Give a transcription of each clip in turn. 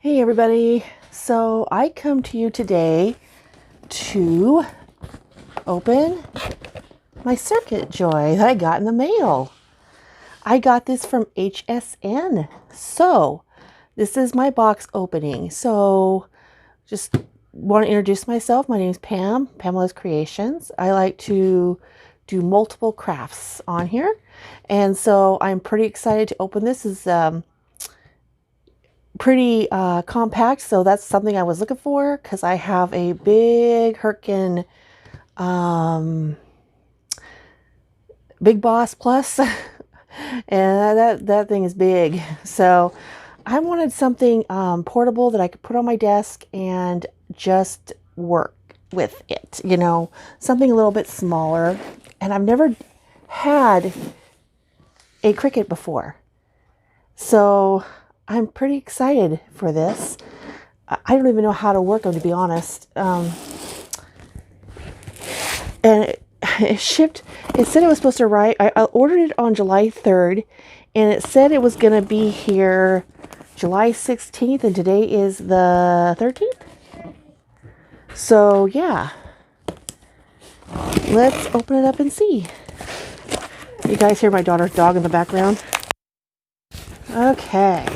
Hey everybody, so I come to you today to open my Circuit Joy that I got in the mail. I got this from HSN. So this is my box opening. So just want to introduce myself. My name is Pam, Pamela's Creations. I like to do multiple crafts on here. And so I'm pretty excited to open this. This is pretty compact, so that's something I was looking for because I have a big Herkin Big Boss Plus and that thing is big, so I wanted something portable that I could put on my desk and just work with it, you know, something a little bit smaller. And I've never had a Cricut before, so I'm pretty excited for this. I don't even know how to work them, to be honest. And it shipped. It said it was supposed to arrive. I ordered it on July 3rd, and it said it was going to be here July 16th, and today is the 13th. So, yeah. Let's open it up and see. You guys hear my daughter's dog in the background? Okay.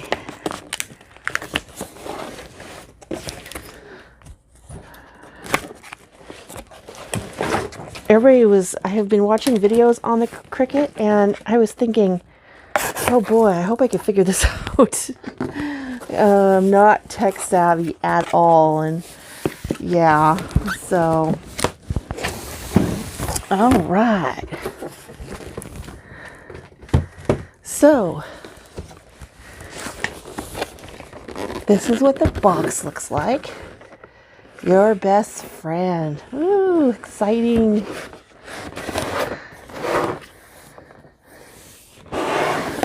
I have been watching videos on the Cricut, and I was thinking, oh boy, I hope I can figure this out. I'm not tech savvy at all, and yeah, so, all right. So, this is what the box looks like. Your best friend. Ooh, exciting.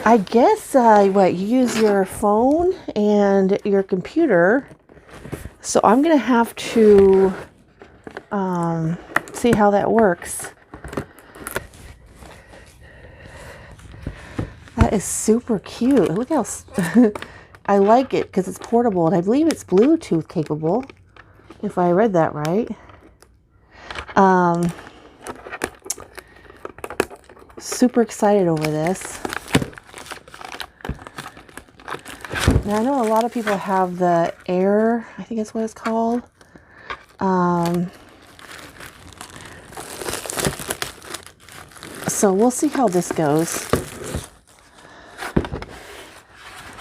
I guess you use your phone and your computer. So I'm going to have to see how that works. That is super cute. Look how I like it because it's portable, and I believe it's Bluetooth capable, if I read that right. Super excited over this. Now I know a lot of people have the Air, I think that's what it's called. So we'll see how this goes.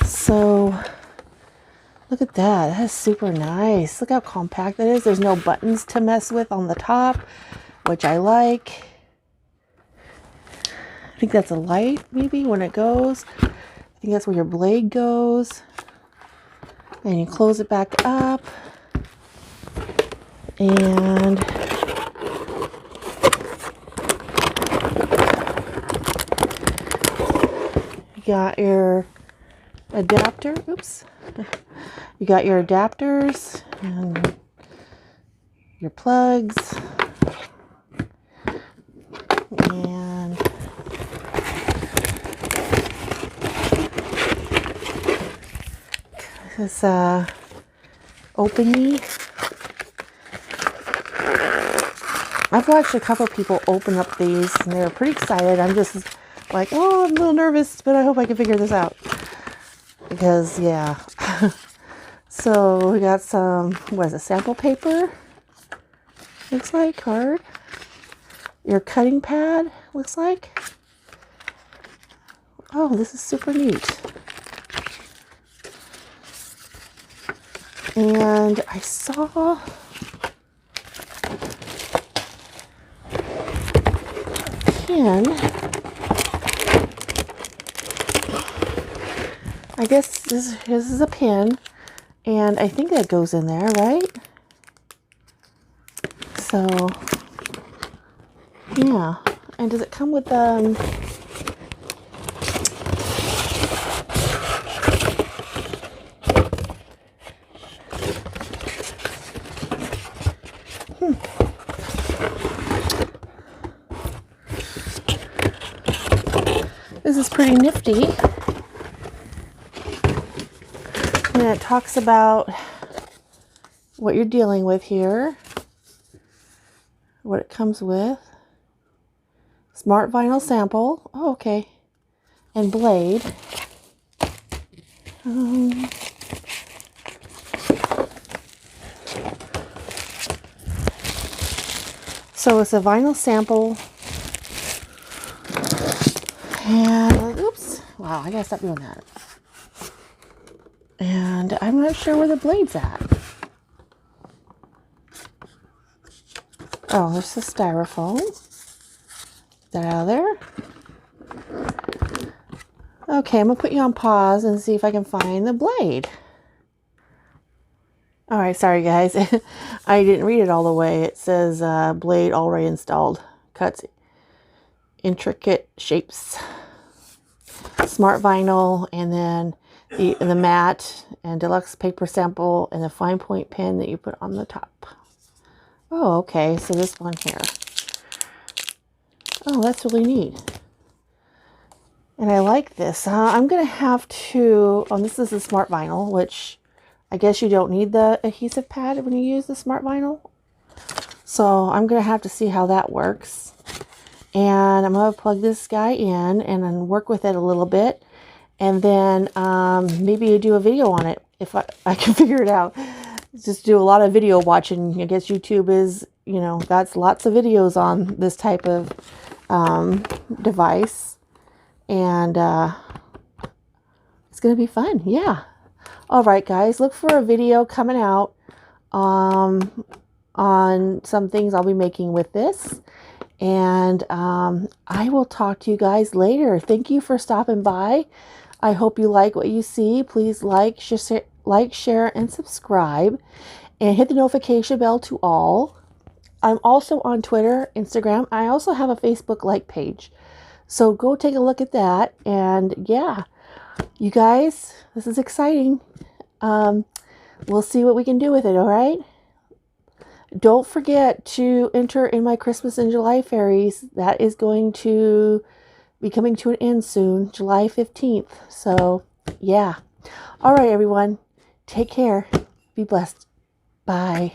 So look at that. That is super nice. Look how compact that is. There's no buttons to mess with on the top, which I like. I think that's a light, maybe, when it goes. I think that's where your blade goes. And you close it back up. And you got your adapter. Oops. You got your adapters and your plugs. And this open-y. I've watched a couple people open up these, and they're pretty excited. I'm just like, oh, I'm a little nervous, but I hope I can figure this out. Because, yeah. So we got some, what is it, sample paper? Looks like card. Your cutting pad, looks like. Oh, this is super neat. And I saw a pin. I guess this is a pin, and I think that goes in there, right? So, yeah. And does it come with This is pretty nifty. And then it talks about what you're dealing with here, what it comes with. Smart vinyl sample. Oh, okay. And blade. So it's a vinyl sample. And, oops. Wow, I gotta stop doing that. And I'm not sure where the blade's at. Oh, there's the styrofoam. Get that out of there. Okay, I'm gonna put you on pause and see if I can find the blade. All right, sorry guys. I didn't read it all the way. It says blade already installed. Cuts intricate shapes. Smart vinyl, and then the matte and deluxe paper sample, and the fine point pen that you put on the top. Oh, okay, so this one here. Oh, that's really neat. And I like this. I'm going to have to, this is the smart vinyl, which I guess you don't need the adhesive pad when you use the smart vinyl. So I'm going to have to see how that works. And I'm going to plug this guy in and then work with it a little bit. And then maybe do a video on it if I can figure it out. Just do a lot of video watching. I guess YouTube is, that's lots of videos on this type of device. And it's going to be fun. Yeah. All right, guys, look for a video coming out on some things I'll be making with this. And I will talk to you guys later. Thank you for stopping by. I hope you like what you see. Please like, share, and subscribe. And hit the notification bell to all. I'm also on Twitter, Instagram. I also have a Facebook like page. So go take a look at that. And yeah, you guys, this is exciting. We'll see what we can do with it, all right? Don't forget to enter in my Christmas in July fairies. That is going to be coming to an end soon, July 15th. So yeah. All right, everyone. Take care. Be blessed. Bye.